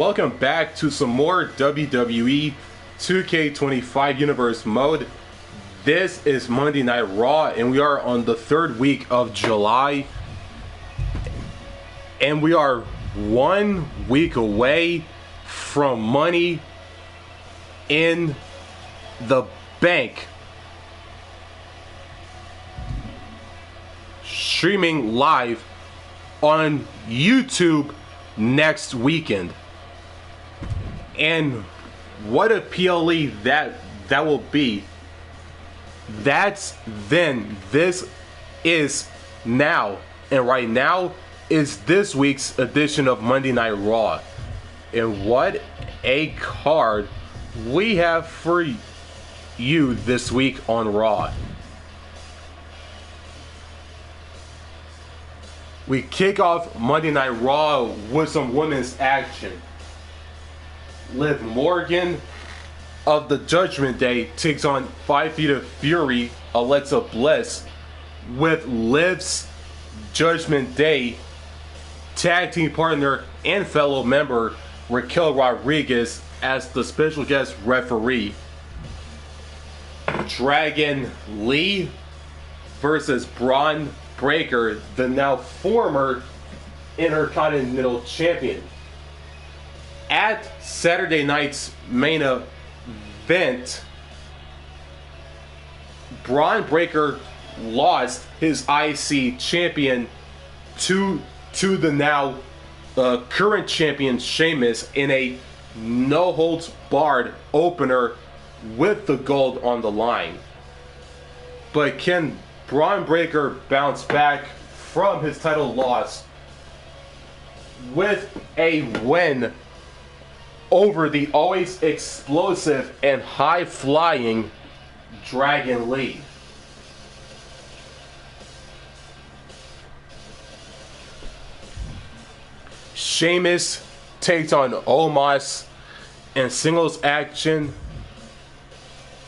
Welcome back to some more WWE 2K25 Universe mode. This is Monday Night Raw and we are on the third week of July. And we are 1 week away from Money in the Bank. Streaming live on YouTube next weekend. And what a PLE that will be. That's then. This is now. And right now is this week's edition of Monday Night Raw. And what a card we have for you this week on Raw. We kick off Monday Night Raw with some women's action. Liv Morgan of the Judgment Day takes on 5 Feet of Fury, Alexa Bliss, with Liv's Judgment Day tag team partner and fellow member Raquel Rodriguez as the special guest referee. Dragon Lee versus Bron Breakker, the now former Intercontinental Champion. At Saturday night's main event, Bron Breakker lost his IC champion to the now current champion Sheamus in a no-holds-barred opener with the gold on the line. But can Bron Breakker bounce back from his title loss with a win over the always explosive and high-flying Dragon Lee? Sheamus takes on Omos in singles action.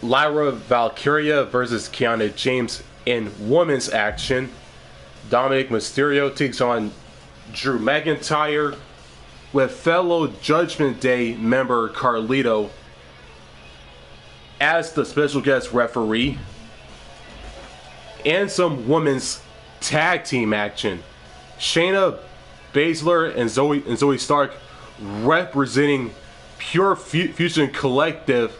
Lyra Valkyria versus Kiana James in women's action. Dominic Mysterio takes on Drew McIntyre with fellow Judgment Day member Carlito as the special guest referee. And some women's tag team action. Shayna Baszler and Zoe Stark representing Pure Fusion Collective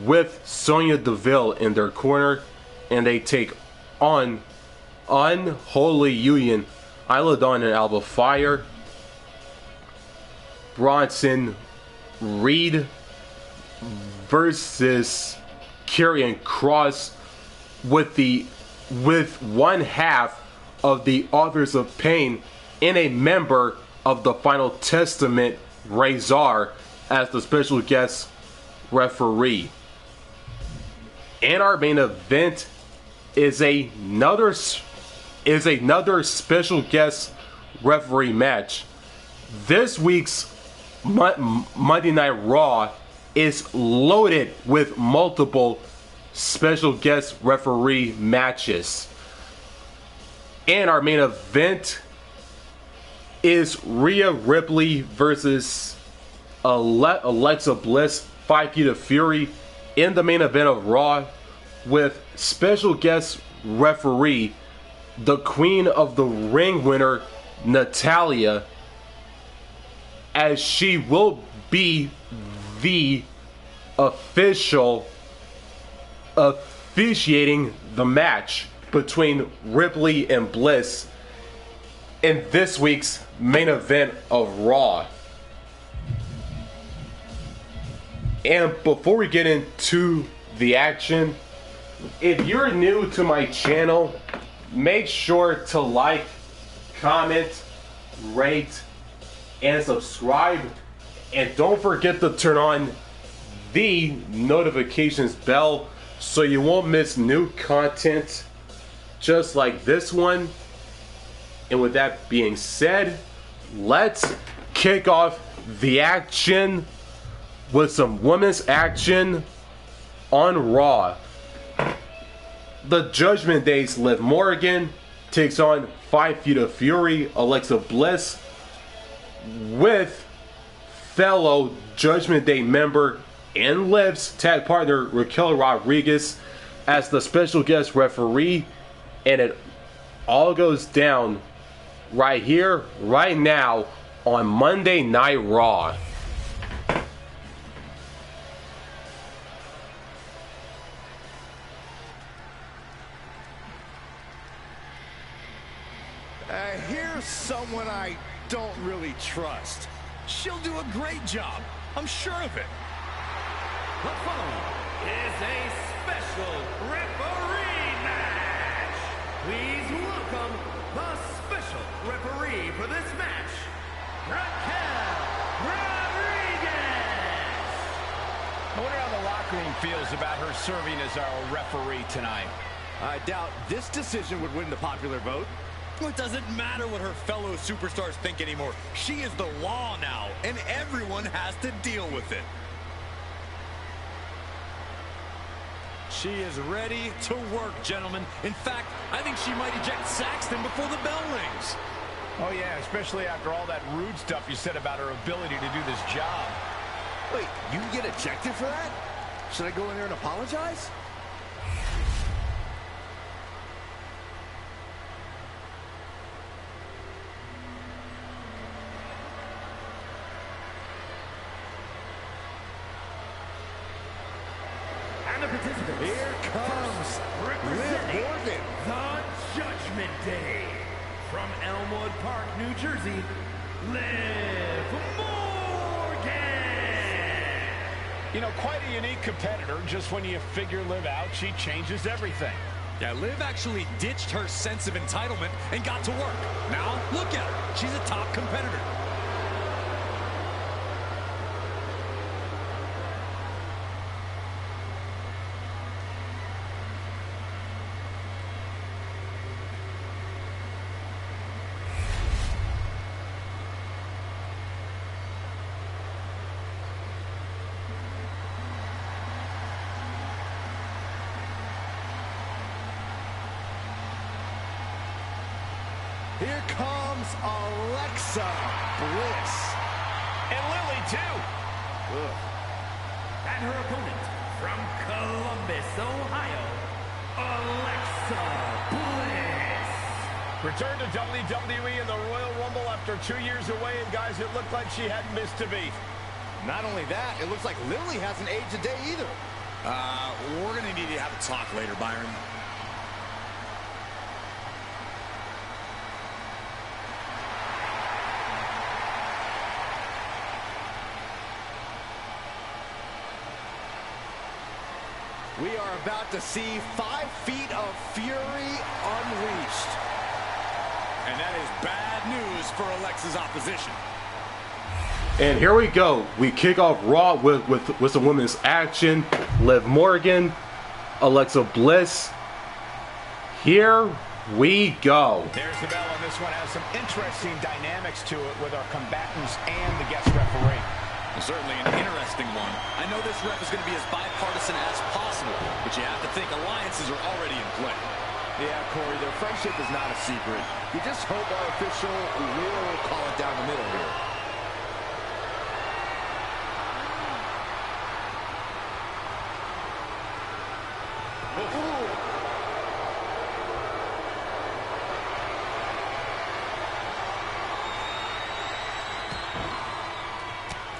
with Sonya Deville in their corner, and they take on Unholy Union, Isla Dawn and Alba Fire. Bronson Reed versus Karrion Kross with one half of the Authors of Pain and a member of the Final Testament, Rezar, as the special guest referee. And our main event is another special guest referee match. This week's Monday Night Raw is loaded with multiple special guest referee matches. And our main event is Rhea Ripley versus Alexa Bliss, 5 Feet of Fury, in the main event of Raw, with special guest referee, the Queen of the Ring winner, Natalya, as she will be the officiating the match between Ripley and Bliss in this week's main event of Raw. And before we get into the action, if you're new to my channel, make sure to like, comment, rate, and subscribe. And don't forget to turn on the notifications bell so you won't miss new content just like this one. And with that being said, let's kick off the action with some women's action on Raw. The Judgment Day's Liv Morgan takes on 5 Feet of Fury, Alexa Bliss, with fellow Judgment Day member and Liv's tag partner Raquel Rodriguez as the special guest referee, and it all goes down right here, right now on Monday Night Raw. Here's someone I don't really trust. She'll do a great job. I'm sure of it. The following is a special referee match. Please welcome the special referee for this match, Raquel Rodriguez. I wonder how the locker room feels about her serving as our referee tonight. I doubt this decision would win the popular vote. It doesn't matter what her fellow superstars think anymore. She is the law now, and everyone has to deal with it. She is ready to work, gentlemen. In fact, I think she might eject Saxton before the bell rings. Oh, yeah, especially after all that rude stuff you said about her ability to do this job. Wait, you get ejected for that? Should I go in there and apologize? Here comes representing Liv the Judgment Day from Elmwood Park, New Jersey, Liv Morgan. You know, quite a unique competitor. Just when you figure Liv out, she changes everything. Yeah, Liv actually ditched her sense of entitlement and got to work. Now, look at her. She's a top competitor. Here comes Alexa Bliss. And Lily, too. Ugh. And her opponent from Columbus, Ohio, Alexa Bliss. Returned to WWE in the Royal Rumble after 2 years away, and guys, it looked like she hadn't missed a beat. Not only that, it looks like Lily hasn't aged a day either. We're going to need to have a talk later, Byron. We are about to see 5 feet of fury unleashed. And that is bad news for Alexa's opposition. And here we go. We kick off Raw with some women's action. Liv Morgan, Alexa Bliss. Here we go. There's the bell, and this one has some interesting dynamics to it with our combatants and the guest referee. Certainly an interesting one. I know this ref is going to be as bipartisan as possible, but you have to think alliances are already in play. Yeah, Corey, their friendship is not a secret. You just hope our official will call it down the middle here.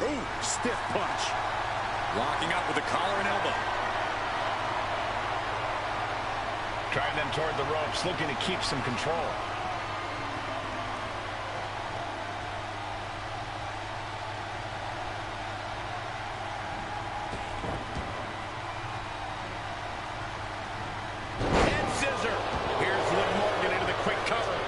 Ooh, stiff punch. Locking up with the collar and elbow. Driving them toward the ropes, looking to keep some control. And scissor. Here's Liv Morgan into the quick cover.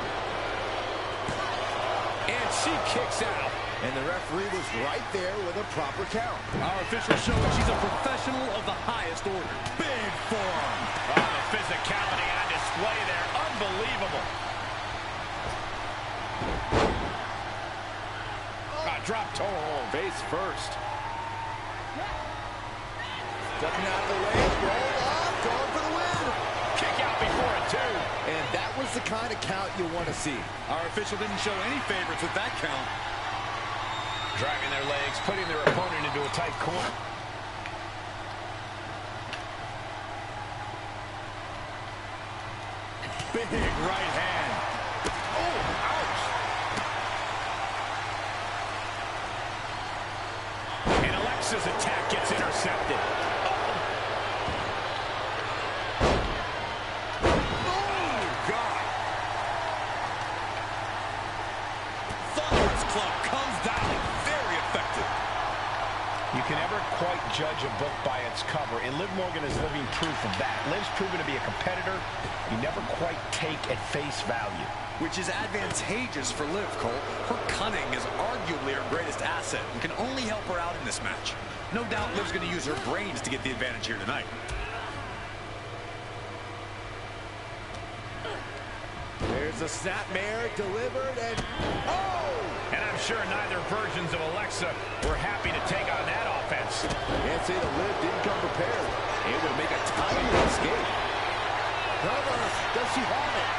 And she kicks out. And the referee was right there with a proper count. Our official show that she's a professional of the highest order. Big forearm. Oh, the physicality on display there. Unbelievable. Drop toe hold. Face first. Stepping out of the way. Roll up. Going for the win. Kick out before it, too. And that was the kind of count you want to see. Our official didn't show any favorites with that count. Driving their legs, putting their opponent into a tight corner. Big right hand. Oh, ouch. And Alexa's attack gets intercepted. You can never quite judge a book by its cover, and Liv Morgan is living proof of that. Liv's proven to be a competitor you never quite take at face value. Which is advantageous for Liv, Cole. Her cunning is arguably her greatest asset and can only help her out in this match. No doubt Liv's going to use her brains to get the advantage here tonight. There's a snapmare delivered, and oh! And I'm sure neither versions of Alexa were happy to take on that offense. Can't say the Liv didn't come prepared. Able to make a timely escape. Cover. Does she have it?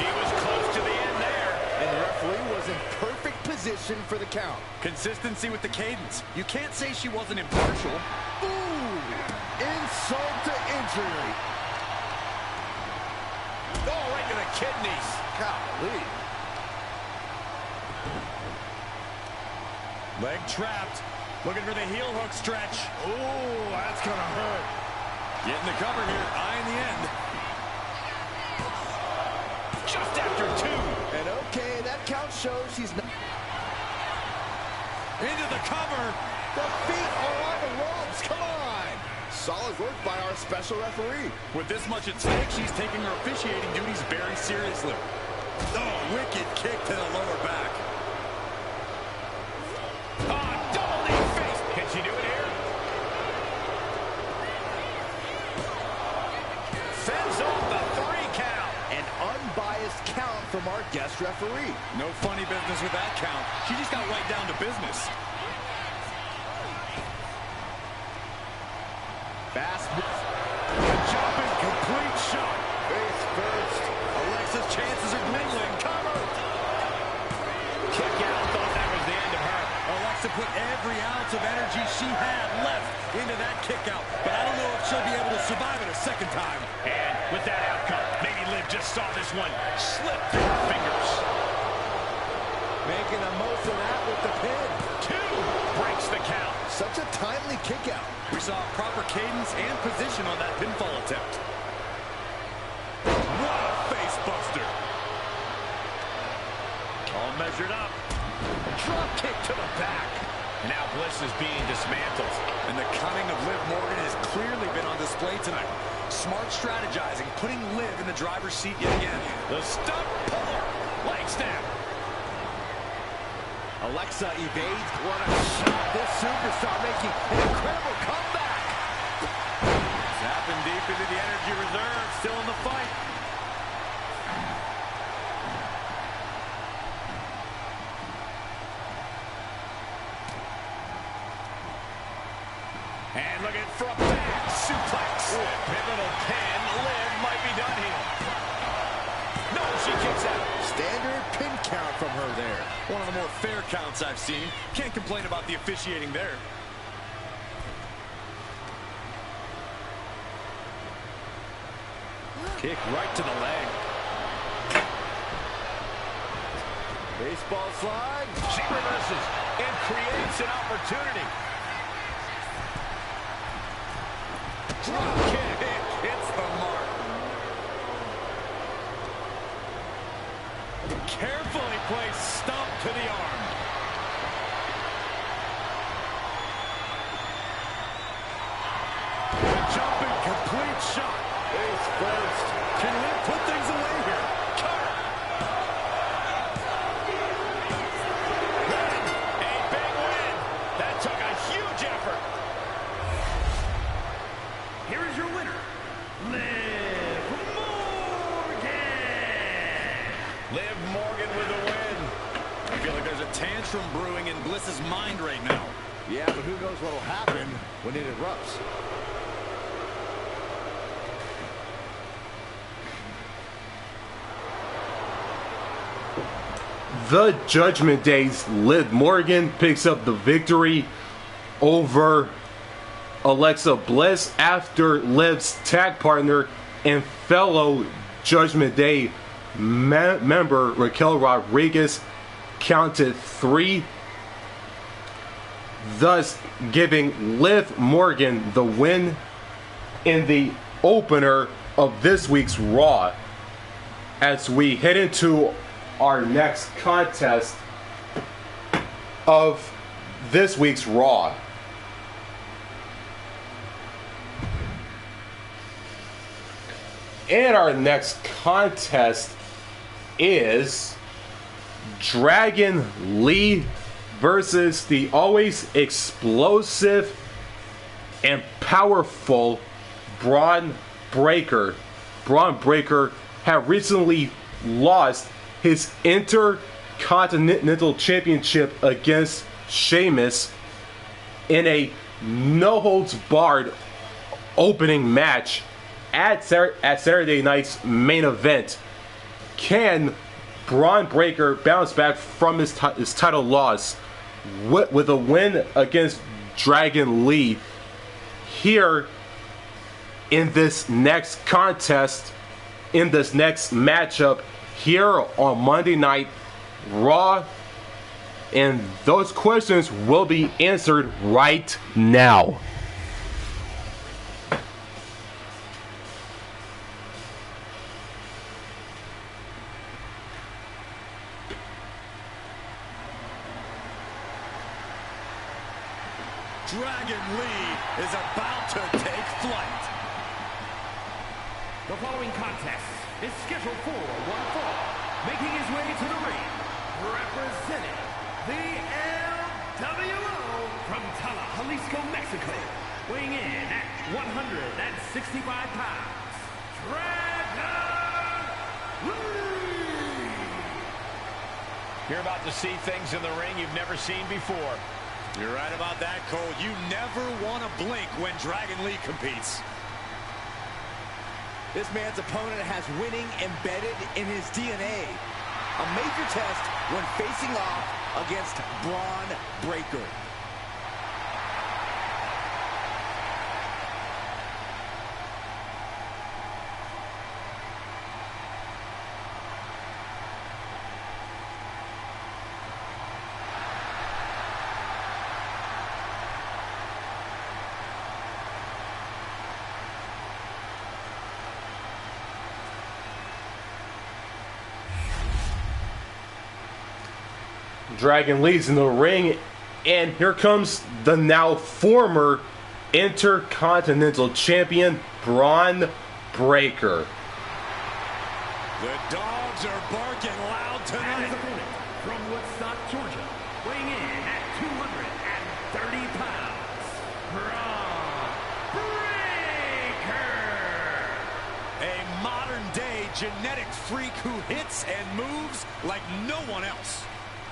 She was close to the end there. And the referee was in perfect position for the count. Consistency with the cadence. You can't say she wasn't impartial. Ooh! Insult to injury. Oh, right to the kidneys. Golly. Leg trapped. Looking for the heel hook stretch. Ooh, that's gonna hurt. Getting the cover here. Eyeing the end. Just after two. And okay, that count shows she's not. Into the cover. The feet are on the ropes. Come on. Solid work by our special referee. With this much at stake, she's taking her officiating duties very seriously. Oh, wicked kick to the lower back. Oh, double knee face. Can she do it here? Sends off the 3 count. An unbiased count from our guest referee. No funny business with that count. She just got right down to business. Fast move. A jumping complete shot. Face first. Alexa's chances are dwindling. Cover. Kick out. Thought that was the end of her. Alexa put every ounce of energy she had left into that kick out, but I don't know if she'll be able to survive it a second time. And with that outcome, maybe Liv just saw this one slip through her fingers. Making the most of that with the pin. 2 breaks the count. Such a timely kick out. We saw proper cadence and position on that pinfall attempt. What a face buster. All measured up. Drop kick to the back. Now Bliss is being dismantled. And the cunning of Liv Morgan has clearly been on display tonight. Smart strategizing, putting Liv in the driver's seat yet again. The stump puller. Leg snap. Alexa evades. What a shot. This superstar making an incredible comeback. Zapping deep into the energy reserve. Still in the fight. And look at from back. Suplex. Pivotal pin. Liv might be done here. No, she kicks out. Standard pin count from her there. One of the more fair counts I've seen. Can't complain about the officiating there. Kick right to the leg. Baseball slide. She reverses and creates an opportunity. Drop kick. It hits the mark. Carefully placed stomp to the arm. A jumping complete shot. Face first. Can Liv put things away here? Cover. A big win. That took a huge effort. Here is your winner, Liv Morgan. Liv Morgan with a win. I feel like there's a tantrum brewing in Bliss's mind right now. Yeah, but who knows what will happen when it erupts. the Judgment Day's Liv Morgan picks up the victory over Alexa Bliss after Liv's tag partner and fellow Judgment Day member Raquel Rodriguez counted 3, thus giving Liv Morgan the win in the opener of this week's Raw. As we head into our next contest of this week's Raw. And our next contest is Dragon Lee versus the always explosive and powerful Bron Breakker. Bron Breakker had recently lost his Intercontinental Championship against Sheamus in a no-holds-barred opening match at Saturday night's main event. Can Bron Breakker bounce back from his title loss with a win against Dragon Lee here in this next contest, in this next matchup here on Monday Night Raw? And those questions will be answered right now. Dragon Lee is about to take flight. The following contest is scheduled for one fall. Making his way to the ring, representing the LWO from Tala, Jalisco, Mexico, weighing in at 165 pounds, Dragon Lee! You're about to see things in the ring you've never seen before. You're right about that, Cole. You never want to blink when Dragon Lee competes. This man's opponent has winning embedded in his DNA. A major test when facing off against Bron Breakker. Dragon Lee's in the ring, and here comes the now former Intercontinental Champion, Bron Breakker. The dogs are barking loud And tonight. his opponent from Woodstock, Georgia, weighing in at 230 pounds, Bron Breakker! A modern-day genetic freak who hits and moves like no one else.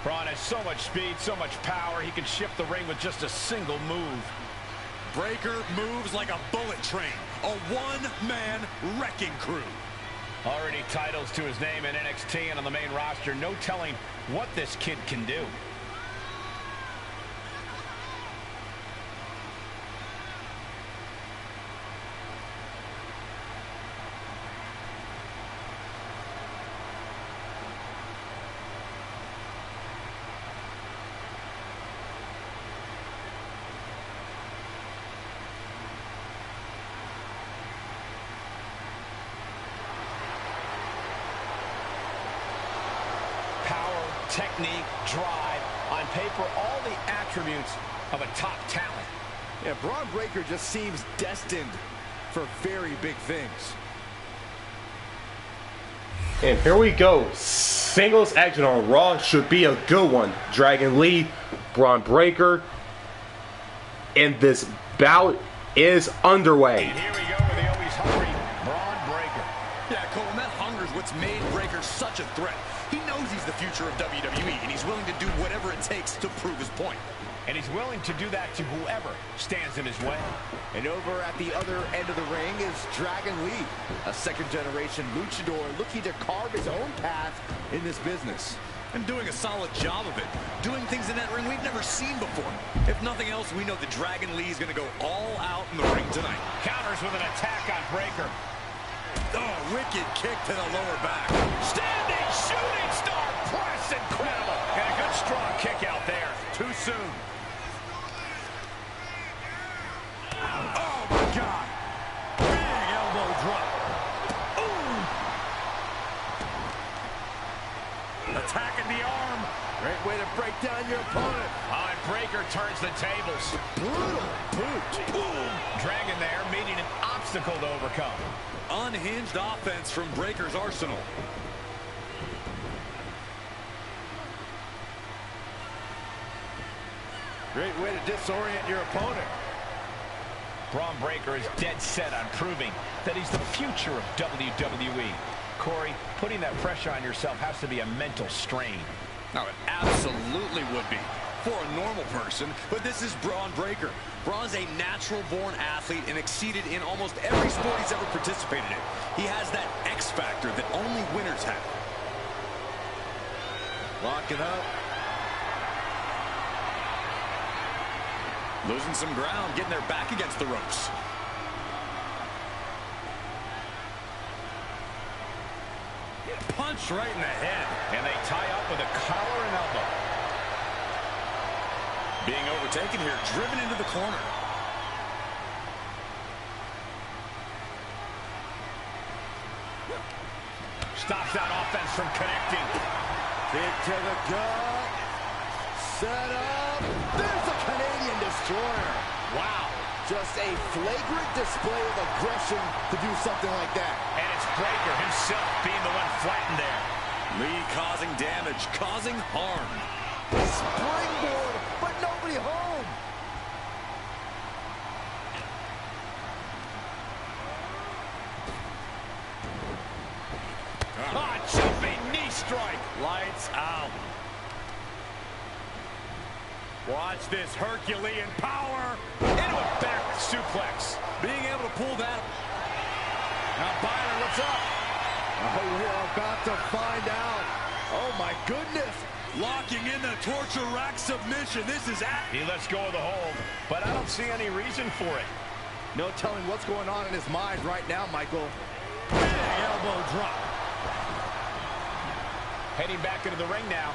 Bron has so much speed, so much power, he can shift the ring with just a single move. Breakker moves like a bullet train, a one-man wrecking crew. Already titles to his name in NXT and on the main roster. No telling what this kid can do. Technique, drive, on paper, all the attributes of a top talent. Yeah, Bron Breakker just seems destined for very big things. And here we go. Singles action on Raw should be a good one. Dragon Lee, Bron Breakker, and this bout is underway. And here we go with the always hungry Bron Breakker. Yeah, Cole, and that hunger is what's made Breakker such a threat. He knows he's the future of WWE, and he's willing to do whatever it takes to prove his point. And he's willing to do that to whoever stands in his way. And over at the other end of the ring is Dragon Lee, a second-generation luchador looking to carve his own path in this business. and doing a solid job of it. Doing things in that ring we've never seen before. If nothing else, we know the Dragon Lee is going to go all out in the ring tonight. Counters with an attack on Breaker. Oh, wicked kick to the lower back. Standing shooting star press, incredible. And a good strong kick out there. Too soon. Oh, my God. Big elbow drop. Ooh. Attacking the arm. Great way to break down your opponent. Oh, and Breaker turns the tables. Brutal boot. Boom. Dragon there, meeting an obstacle to overcome. Unhinged offense from Breaker's arsenal. Great way to disorient your opponent. Bron Breaker is dead set on proving that he's the future of WWE. Corey, putting that pressure on yourself has to be a mental strain. Now, it absolutely would be for a normal person, but this is Bron Breaker. Bron's a natural-born athlete and exceeded in almost every sport he's ever participated in. He has that X factor that only winners have. Locking up. Losing some ground, getting their back against the ropes. Punch right in the head. And they tie up with a collar and elbow. Being overtaken here, driven into the corner. Stops that offense from connecting. Kick to the gut. Set up. There's a Canadian destroyer. Wow. Just a flagrant display of aggression to do something like that. And it's Breaker himself being the one flattened there. Lee causing damage, causing harm. Springboard, but nobody home. Ah, jumping knee strike. Lights out. Watch this Herculean power into a back suplex. Being able to pull that. Now Byron, what's up? Oh, we're about to find out. Oh my goodness. Locking in the torture rack submission. This is at. He lets go of the hold, but I don't see any reason for it. No telling what's going on in his mind right now, Michael. Big elbow drop. Heading back into the ring now.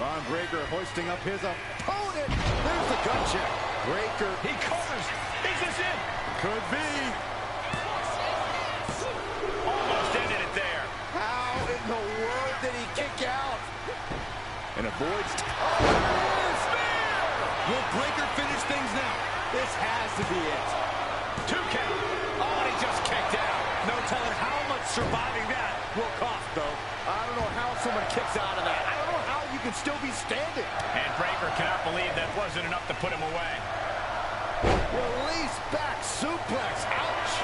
Bron Breaker hoisting up his opponent. There's the gut check. Breaker. He covers. Is this it? Could be. Almost ended it there. How in the world did he kick out? And avoids. Will Breaker finish things now? This has to be it. 2 count. Oh, and he just kicked out. No telling how much surviving that will cost, though. I don't know how someone kicks out of that. I don't know how you can still be standing. And Breaker cannot believe that wasn't enough to put him away. Release back suplex. Ouch.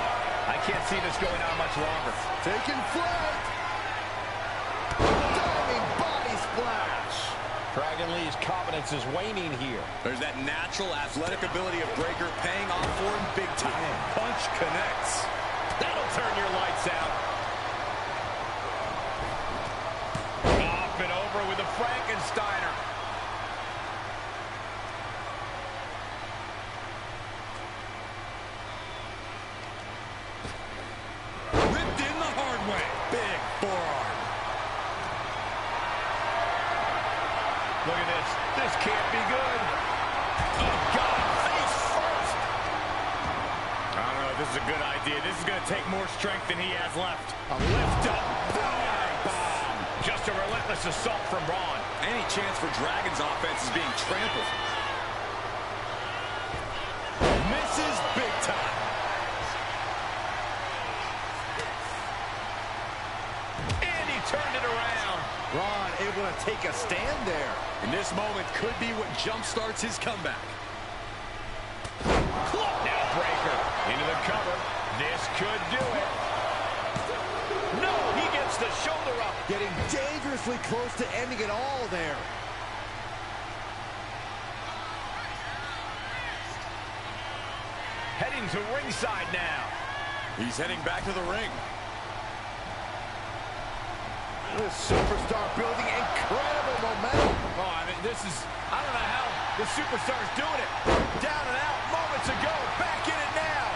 I can't see this going on much longer. Taking flight. Diving body splash. Dragon Lee's confidence is waning here. There's that natural athletic ability of Breaker paying off for him big time. Punch connects. That'll turn your lights out. Off and over with a Frankensteiner. Ripped in the hard way. Big forearm. Look at this. This can't be good. Oh, God. Face first. I don't know if this is a good idea. This is going to take more strength than he has left. A lift up. Bomb. Just a relentless assault from Bron. Any chance for Dragon's offense is being trampled. Misses big time. And he turned it around. Bron able to take a stand there. And this moment could be what jumpstarts his comeback. Now Breaker into the cover. This could do it. No, he gets the shoulder up. Getting dangerously close to ending it all there. Heading to ringside now. He's heading back to the ring. This superstar building incredible momentum. Oh, I mean, I don't know how the superstar's doing it. Down and out moments ago, back in it now.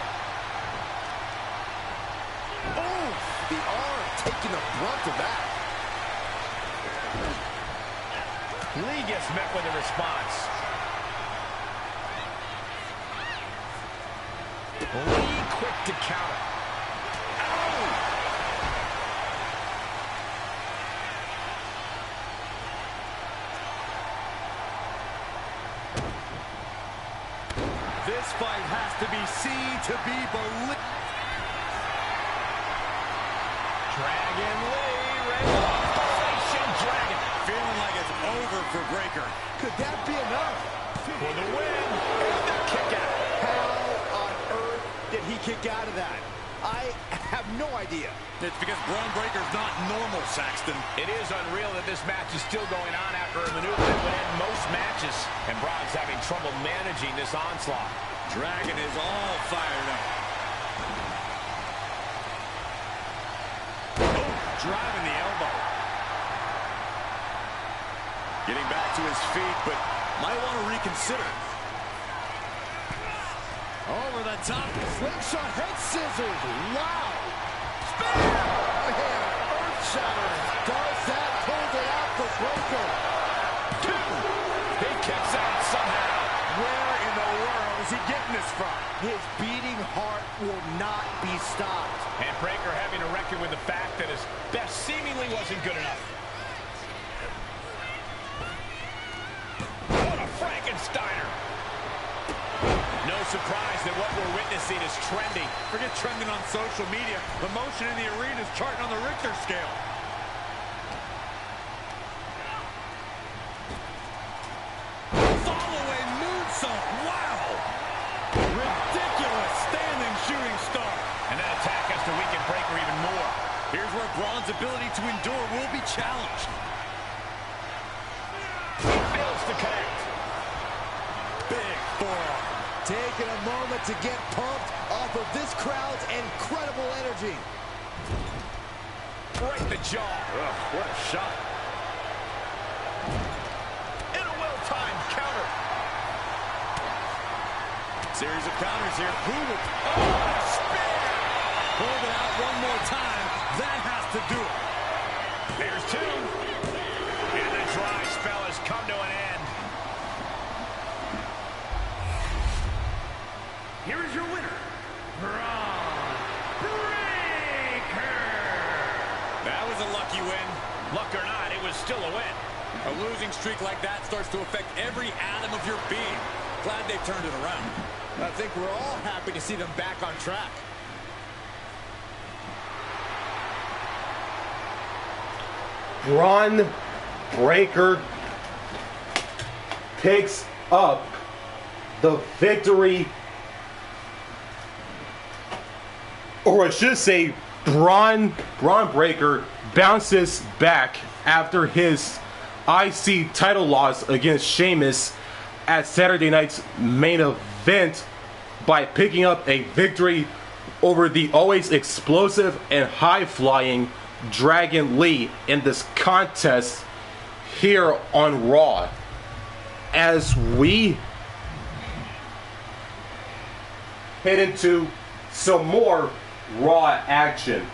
Oh, the arm taking the brunt of that. Lee gets met with a response. Lee quick to counter. This fight has to be seen to be believed. Dragon Lee, Revelation Dragon. Feeling like it's over for Breakker. Could that be enough? For the win, and the kick out. How on earth did he kick out of that? I have no idea. It's because Bron Breakker's not normal, Saxton. It is unreal that this match is still going on after a maneuver that would end most matches. And Bron's having trouble managing this onslaught. Dragon is all fired up. Oh, driving the elbow. Getting back to his feet, but might want to reconsider. Over the top. Slingshot head scissors. Wow. Spear. Man, earth-shattering. Does that pull it out for Breakker? Two. He kicks out somehow. Where in the world is he getting this from? His beating heart will not be stopped. And Breakker having to reckon with the fact that his best seemingly wasn't good enough. What a Frankensteiner. No surprise that what we're witnessing is trending. Forget trending on social media. The motion in the arena is charting on the Richter scale. Follow-away moonsault. Wow. Ridiculous standing shooting star. And that attack has to weaken Breakker even more. Here's where Bron's ability to endure will be challenged. He fails to connect. Big forearm. Taking a moment to get pumped off of this crowd's incredible energy. Right in the jaw. Ugh, what a shot. And a well-timed counter. Series of counters here. Who will... Oh, spear! Hold it out one more time. That has to do it. Here's two. And the dry spell has come to an end. Here is your winner, Bron Breakker. That was a lucky win. Luck or not, it was still a win. A losing streak like that starts to affect every atom of your being. Glad they turned it around. I think we're all happy to see them back on track. Bron Breakker picks up the victory, or I should say Bron Breakker bounces back after his IC title loss against Sheamus at Saturday night's main event by picking up a victory over the always explosive and high-flying Dragon Lee in this contest here on Raw. As we head into some more Raw action.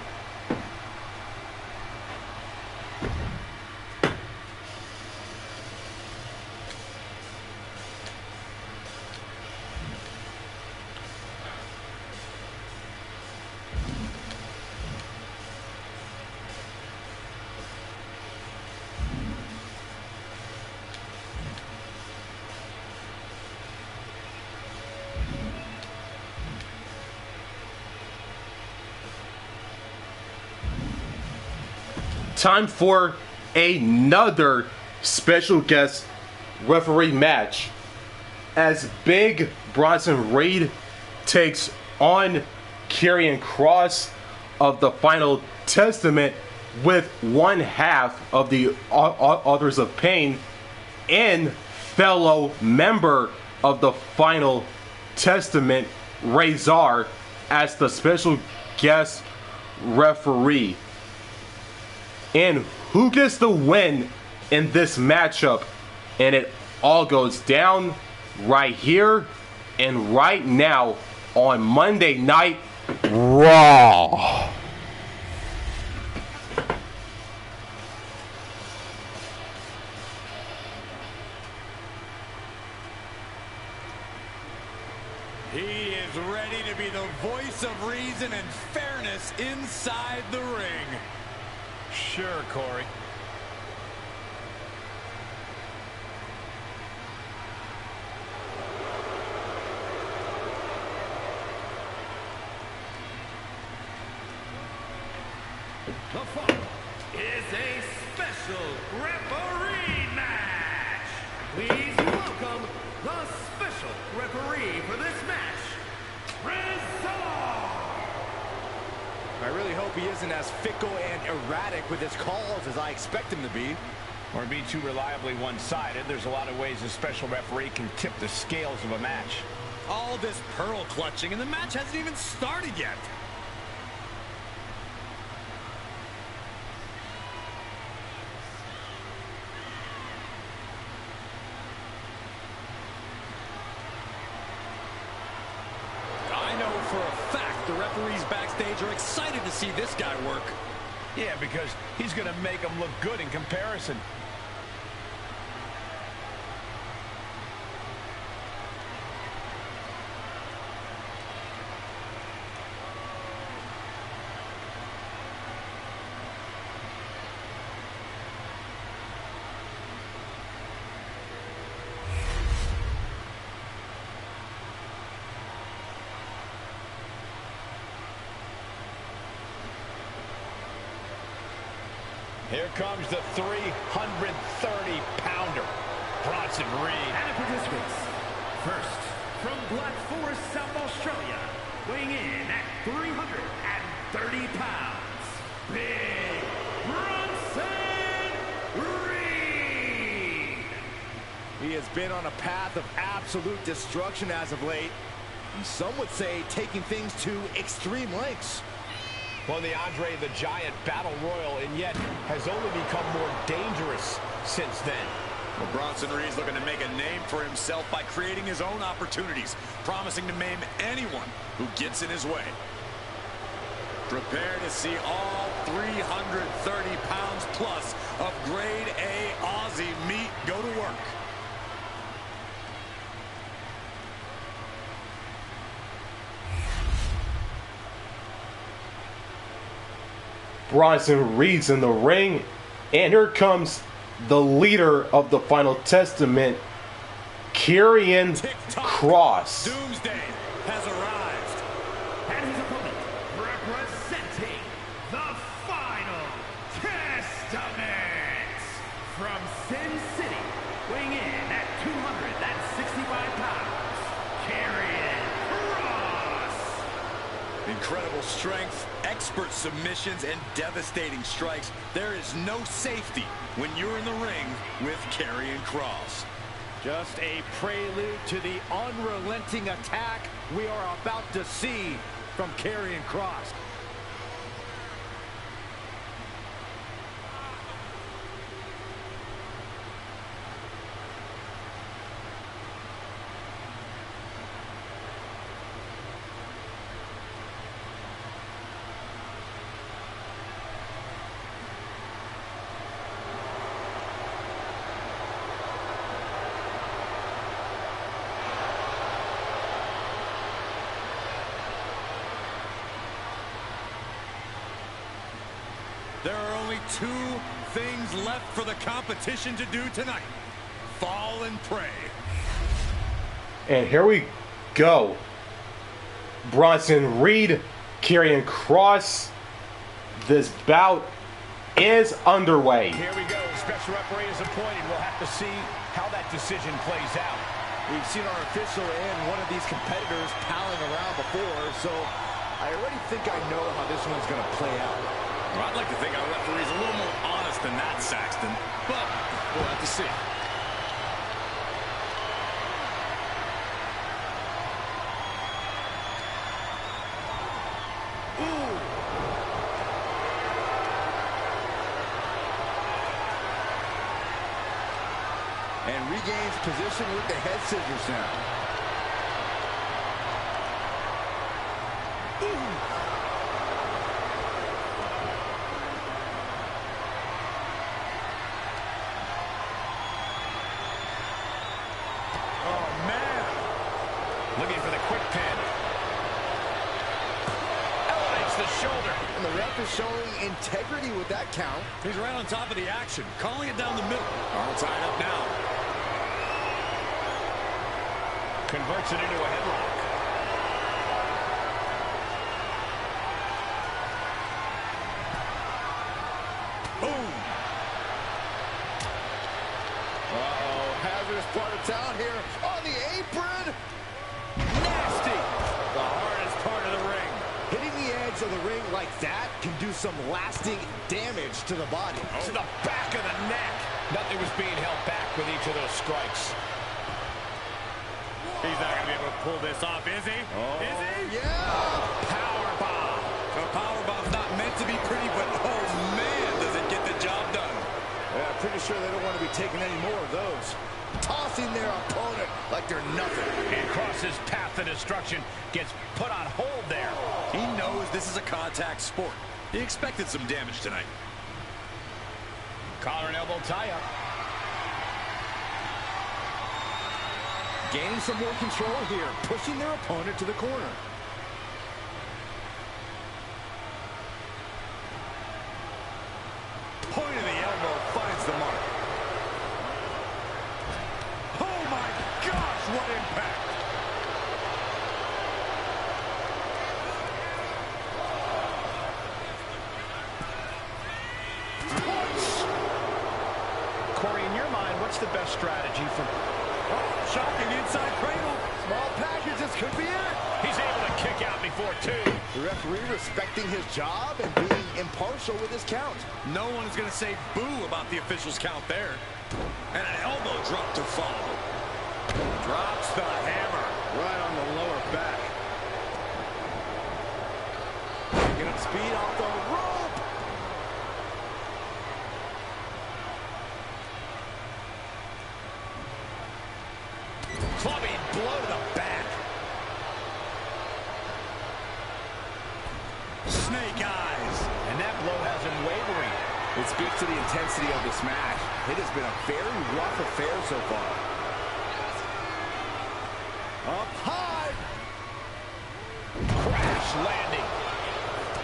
Time for another special guest referee match as Big Bronson Reed takes on Karrion Kross of the Final Testament with one half of the Authors of Pain and fellow member of the Final Testament, Rezar, as the special guest referee. And who gets the win in this matchup. And it all goes down right here and right now on Monday Night Raw. He is ready to be the voice of reason and fairness inside the ring. Sure, Corey. The following is a special referee match. Please welcome the special referee for this match, Rezar. I really hope he isn't as fickle and erratic with his calls as I expect him to be. Or be too reliably one-sided. There's a lot of ways a special referee can tip the scales of a match. All this pearl clutching and the match hasn't even started yet. For a fact, the referees backstage are excited to see this guy work. Yeah, because he's going to make them look good in comparison. Here comes the 330-pounder, Bronson Reed. And the participants, first, from Black Forest, South Australia, weighing in at 330 pounds, Big Bronson Reed. He has been on a path of absolute destruction as of late. And some would say taking things to extreme lengths. Won the Andre the Giant Battle Royal and yet has only become more dangerous since then. Well, Bronson Reed's looking to make a name for himself by creating his own opportunities, promising to maim anyone who gets in his way. Prepare to see all 330 pounds plus of grade A Aussie meat go to work. Bronson Reed's in the ring, and here comes the leader of the Final Testament, Karrion Kross. Doomsday has arrived. And his opponent, representing the Final Testament, from Sin City, weighing in at 265 pounds, Karrion Kross. Incredible strength, expert submissions, and devastating strikes. There is no safety when you're in the ring with Karrion Kross. Just a prelude to the unrelenting attack we are about to see from Karrion Kross. There are only two things left for the competition to do tonight. Fall and pray. And here we go. Bronson Reed, Karrion Kross. This bout is underway. Here we go. Special referee is appointed. We'll have to see how that decision plays out. We've seen our official and one of these competitors palling around before, so I already think I know how this one's going to play out. Well, I'd like to think our referee's a little more honest than that, Saxton, but we'll have to see. regains position with the head scissors now. Oh, man. Looking for the quick pin. Elevates the shoulder. And the ref is showing integrity with that count. He's right on top of the action, calling it down the middle. All tied up now. Converts it into a headlock. Boom. Uh-oh, hazardous part of town here on the apron. Nasty. The hardest part of the ring. Hitting the edge of the ring like that can do some lasting damage to the body. To the back of the neck. Nothing was being held back with each of those strikes. He's not going to be able to pull this off, is he? Oh, Is he? yeah! Powerbomb. The powerbomb's not meant to be pretty, but oh man, does it get the job done. Yeah, I'm pretty sure they don't want to be taking any more of those. Tossing their opponent like they're nothing. And Kross's path to destruction gets put on hold there. He knows this is a contact sport. He expected some damage tonight. Collar and elbow tie-up. Gaining some more control here, pushing their opponent to the corner. Point of the elbow finds the mark. Oh my gosh, what impact! Corey, in your mind, what's the best strategy for... Oh, shocking inside cradle. Small packages could be it. He's able to kick out before two. The referee respecting his job and being impartial with his count. No one is going to say boo about the official's count there. And an elbow drop to follow. Drops the hammer right on the lower back. Picking up speed off the rope. Clubbing blow to the back. Snake eyes. And that blow has him wavering. It speaks to the intensity of this match. It has been a very rough affair so far. Up high. Crash landing.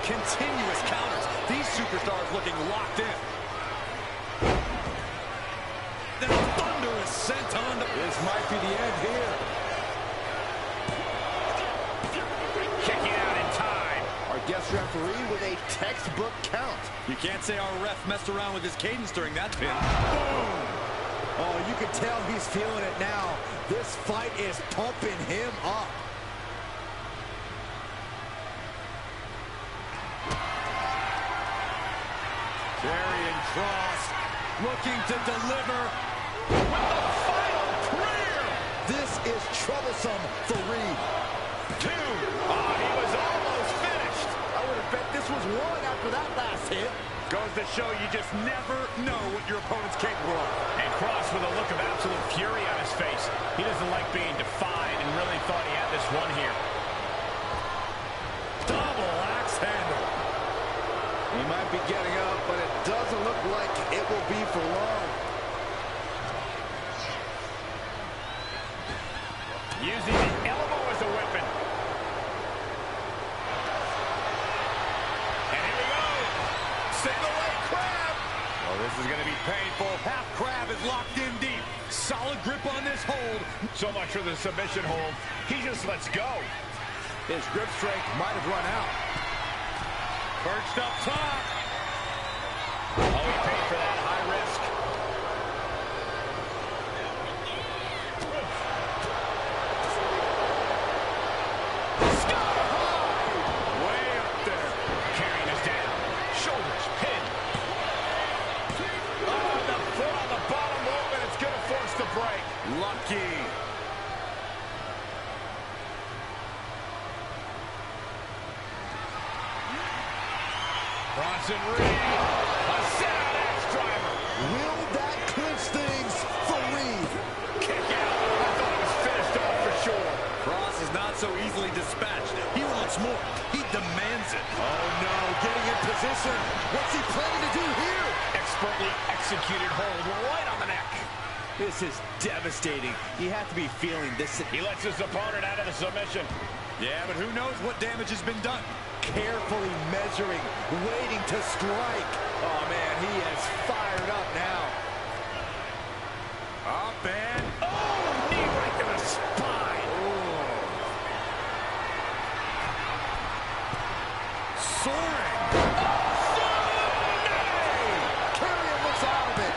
Continuous counters. These superstars looking locked in. Then a thunderous senton. This might be the end here. Kicking out in time. Our guest referee with a textbook count. You can't say our ref messed around with his cadence during that pin. Boom! Oh, you can tell he's feeling it now. This fight is pumping him up. Karrion Kross looking to deliver with the final prayer. This is troublesome for Rhea. Two. Oh, he was almost finished. I would have bet this was one after that last hit. Goes to show you just never know what your opponent's capable of. And Kross with a look of absolute fury on his face. He doesn't like being defied and really thought he had this one here. Double axe handle. He might be getting up, but it doesn't look like it will be for long. Using the elbow as a weapon. And here we go. Single leg crab. Oh, this is going to be painful. Half crab is locked in deep. Solid grip on this hold. So much for the submission hold. He just lets go. His grip strength might have run out. Perched up top. Oh, he paid for that high risk. Sky high. Way up there. Karrion is down. Shoulders pinned. Oh, the foot on the bottom rope, and it's going to force the break. Lucky. Bronson Rhea. A sit-out axe driver. Will that clinch things for Rhea? so easily dispatched. He wants more. He demands it. Oh, no. Getting in position. What's he planning to do here? Expertly executed hold right on the neck. This is devastating. You have to be feeling this. He lets his opponent out of the submission. Yeah, but who knows what damage has been done. Carefully measuring, waiting to strike. Oh, man, he is fired up now. Up and... Oh, knee right to the spine. Soaring. Karrion looks out of it.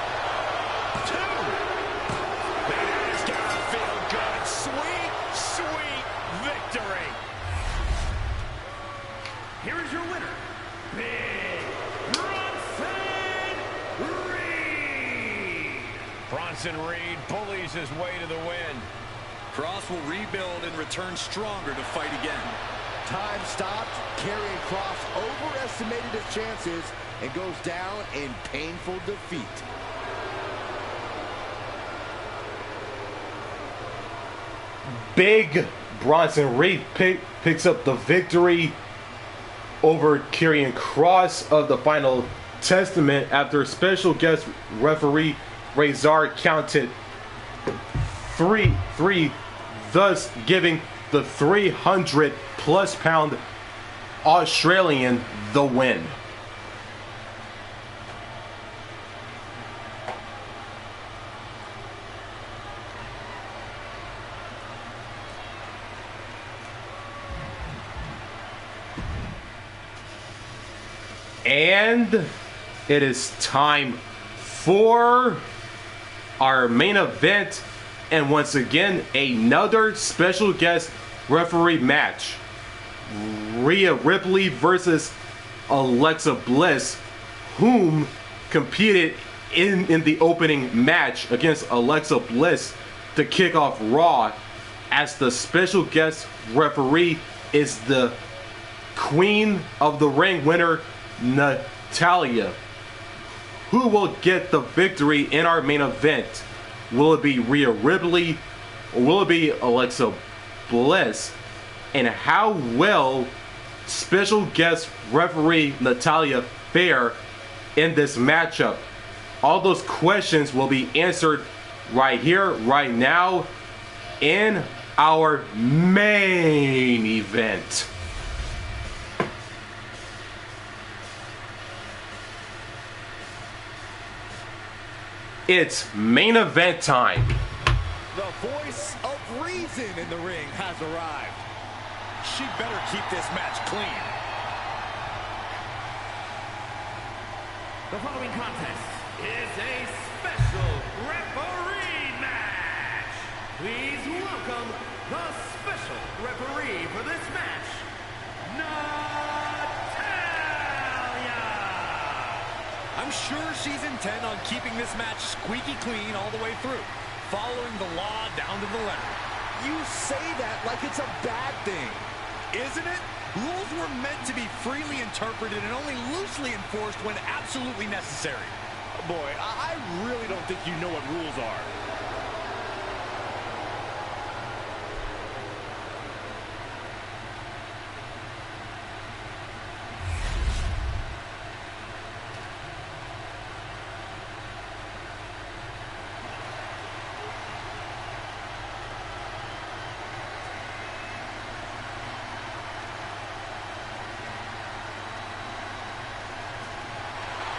That's gotta feel good. Sweet, sweet victory. Here is your winner, Big Bronson Reed. Bronson Reed bullies his way to the win. Kross will rebuild and return stronger to fight again. Time stopped. Karrion Kross overestimated his chances and goes down in painful defeat. Big Bronson Reed picks up the victory over Karrion Kross of the Final Testament after special guest referee Rezar counted 3-3, thus giving the 300+ pound Australian the win. And it is time for our main event, and once again another special guest referee match. Rhea Ripley versus Alexa Bliss, whom competed in the opening match against Alexa Bliss to kick off Raw, as the special guest referee is the Queen of the Ring winner, Natalya. Who will get the victory in our main event? Will it be Rhea Ripley or will it be Alexa Bliss? And how will special guest referee Natalya fare in this matchup? All those questions will be answered right here, right now, in our main event. It's main event time. The voice of reason in the ring has arrived. She better keep this match clean. The following contest is a special referee match. Please welcome the special referee for this match, Natalya. I'm sure she's intent on keeping this match squeaky clean all the way through, following the law down to the letter. You say that like it's a bad thing. Isn't it? Rules were meant to be freely interpreted and only loosely enforced when absolutely necessary. Boy, I really don't think you know what rules are.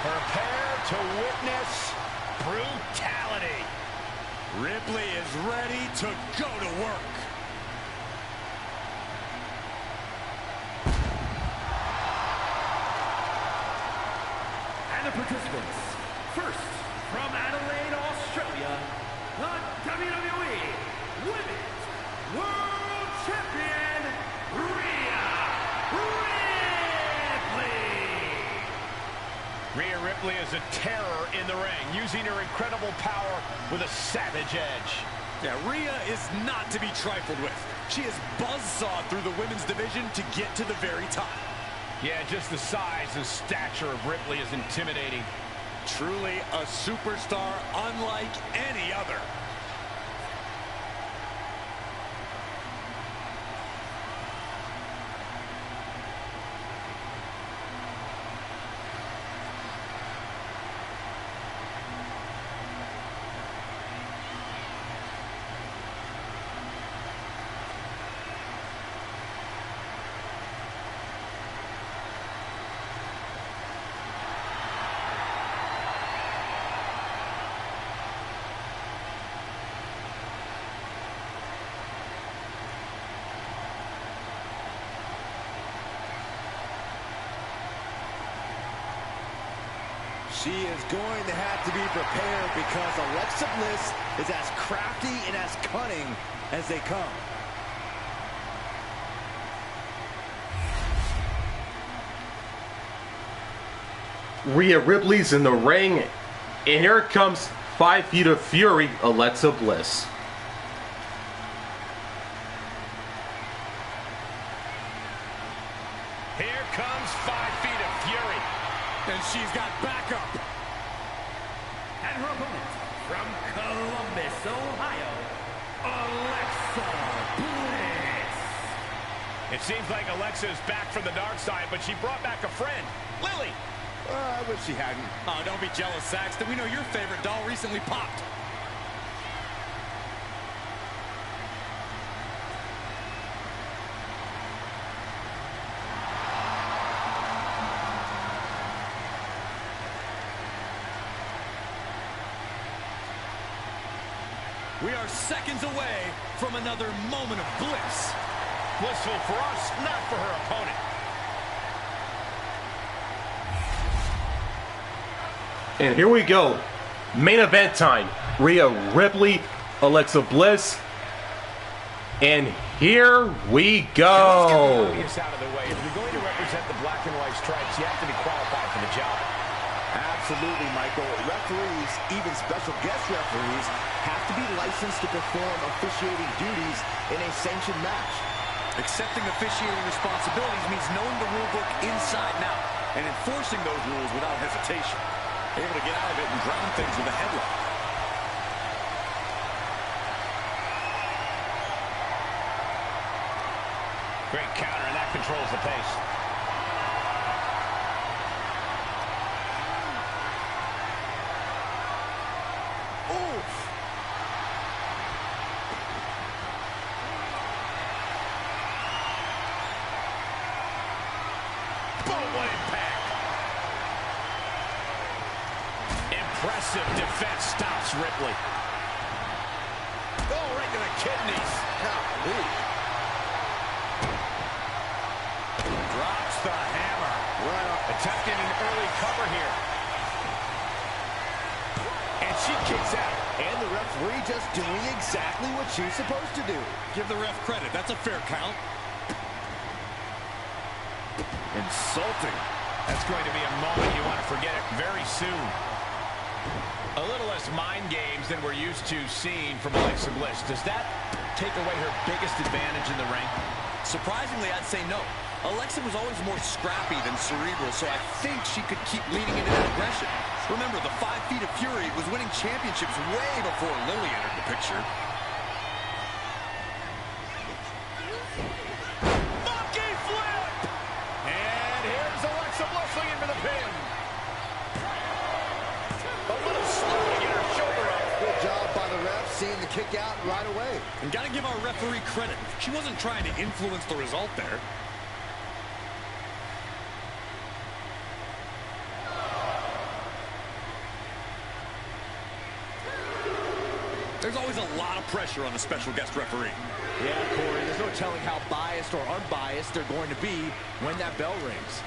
Prepare to witness brutality. Ripley is ready to go to work. And the participants, first from Adelaide, Australia, the WWE Women's World Champion, Rhea Ripley. Rhea Ripley is a terror in the ring, using her incredible power with a savage edge. Yeah, Rhea is not to be trifled with. She is buzzsawed through the women's division to get to the very top. Yeah, just the size and stature of Ripley is intimidating. Truly a superstar unlike any other. She is going to have to be prepared because Alexa Bliss is as crafty and as cunning as they come. Rhea Ripley's in the ring, and here comes 5 Feet of Fury, Alexa Bliss. Here comes 5 Feet of Fury. And she's got backup. And her opponent from Columbus, Ohio, Alexa Bliss. It seems like Alexa is back from the dark side, but she brought back a friend, Lily. I wish she hadn't. Oh, don't be jealous, Saxton. We know your favorite doll recently popped. We are seconds away from another moment of bliss. Blissful for us, not for her opponent. And here we go. Main event time. Rhea Ripley, Alexa Bliss. And here we go. Obvious out of the way. If you're going to represent the black and white stripes, you have to be qualified for the job. Absolutely, Michael. Referees, even special guest referees, have to be licensed to perform officiating duties in a sanctioned match. Accepting officiating responsibilities means knowing the rule book inside and out and enforcing those rules without hesitation. Able to get out of it and ground things with a headlock. Great counter, and that controls the pace. Impressive defense stops Ripley. Oh, right to the kidneys. Drops the hammer. Attempting an early cover here. And she kicks out. And the referee just doing exactly what she's supposed to do. Give the ref credit. That's a fair count. Insulting. That's going to be a moment you want to forget it very soon. A little less mind games than we're used to seeing from Alexa Bliss. Does that take away her biggest advantage in the ring? Surprisingly, I'd say no. Alexa was always more scrappy than cerebral, so I think she could keep leaning into that aggression. Remember, the 5 Feet of Fury was winning championships way before Lily entered the picture. Monkey flip! And here's Alexa Bliss looking for the pin. A little slow to get her shoulder up. Good job by the ref, seeing the kick out right away. And gotta give our referee credit. She wasn't trying to influence the result there. There's always a lot of pressure on a special guest referee. Yeah, Corey, there's no telling how biased or unbiased they're going to be when that bell rings.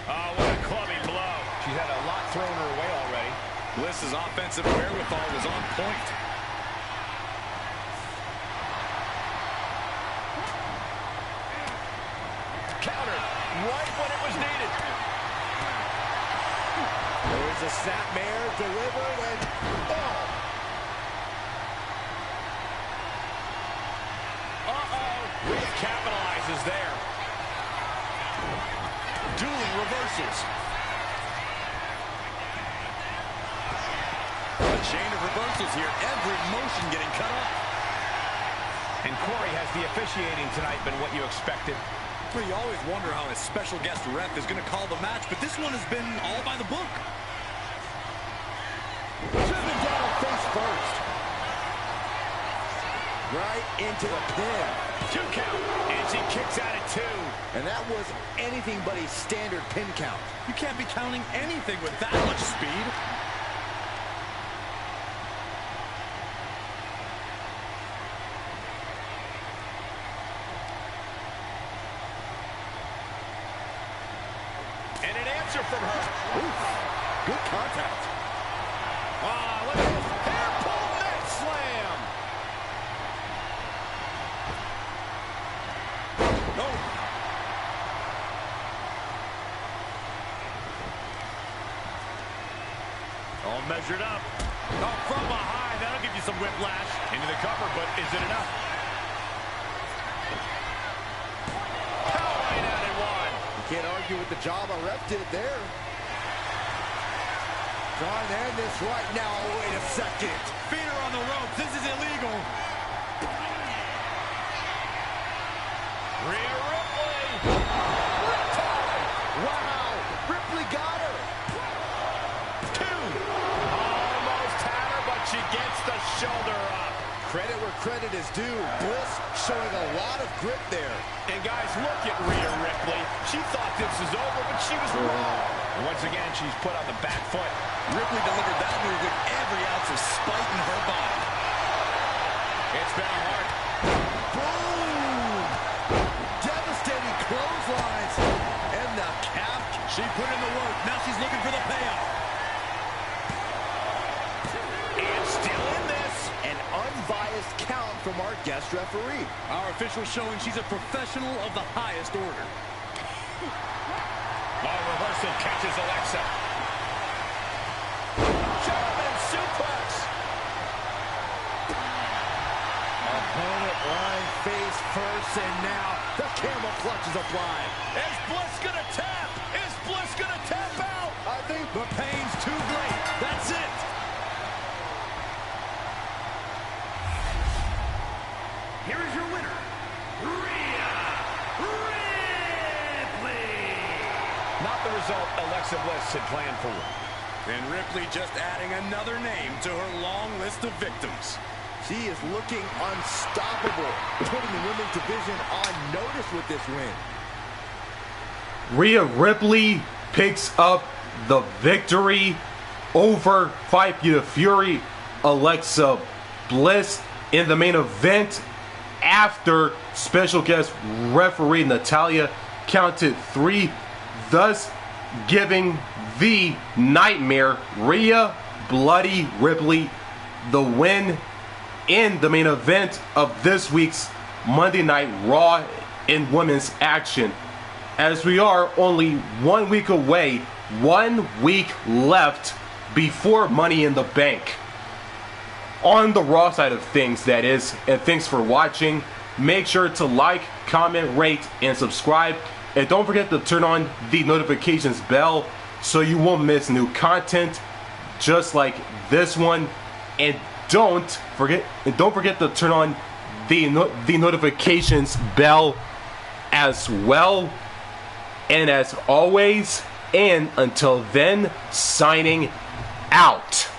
Oh, what a clubbing blow. She's had a lot thrown her way already. Bliss's offensive wherewithal was on point. Countered right when it was needed. There's a snapmare delivered and oh! Rhea capitalizes there. Dueling reversals. A chain of reversals here. Every motion getting cut off. And Corey, has the officiating tonight been what you expected? Well, you always wonder how a special guest ref is going to call the match, but this one has been all by the book. Driven down face first. Right into the pin. 2 count, and she kicks out at 2. And that was anything but a standard pin count. You can't be counting anything with that much speed. And an answer from her. Oof. Good contact. Ah, look at this hair pull neck slam. No. All measured up. Oh, from behind. That'll give you some whiplash. Into the cover, but is it enough? Powering out at one. You can't argue with the job our ref did there. Trying to end this right now. Oh, wait a second. Feet are on the ropes. This is illegal. Rhea Ripley. Riptide. Wow. Ripley got her. Two. Almost had her, but she gets the shoulder up. Credit where credit is due. Bliss showing a lot of grit there. And guys, look at Rhea Ripley. She thought this was over, but she was wrong. Once again, she's put on the back foot. Ripley delivered that move with every ounce of spite in her body. It's been a hard. Boom! Devastating clotheslines. And the cap. She put in the work. Now she's looking for the payoff. And still in this. An unbiased count from our guest referee. Our official showing she's a professional of the highest order. Reversal catches Alexa. German suplex. Opponent lying face first, and now the camel clutch is applied. Is Bliss gonna tap? Is Bliss gonna tap out? I think The pain's too great. That's it. Here is your winner, Rhea Ripley. Not the result Alexa Bliss had planned for. And Ripley just adding another name to her long list of victims. she is looking unstoppable, putting the women's division on notice with this win. Rhea Ripley picks up the victory over 5 Feet of Fury Alexa Bliss in the main event after special guest referee Natalya counted 3, thus giving the Nightmare Rhea Bloody Ripley the win in the main event of this week's Monday Night Raw in women's action. As we are only 1 week away, 1 week left before Money in the Bank. On the Raw side of things, that is. And thanks for watching. Make sure to like, comment, rate, and subscribe. And don't forget to turn on the notifications bell so you won't miss new content just like this one. And don't forget to turn on the notifications bell as well. And as always, and until then, signing out.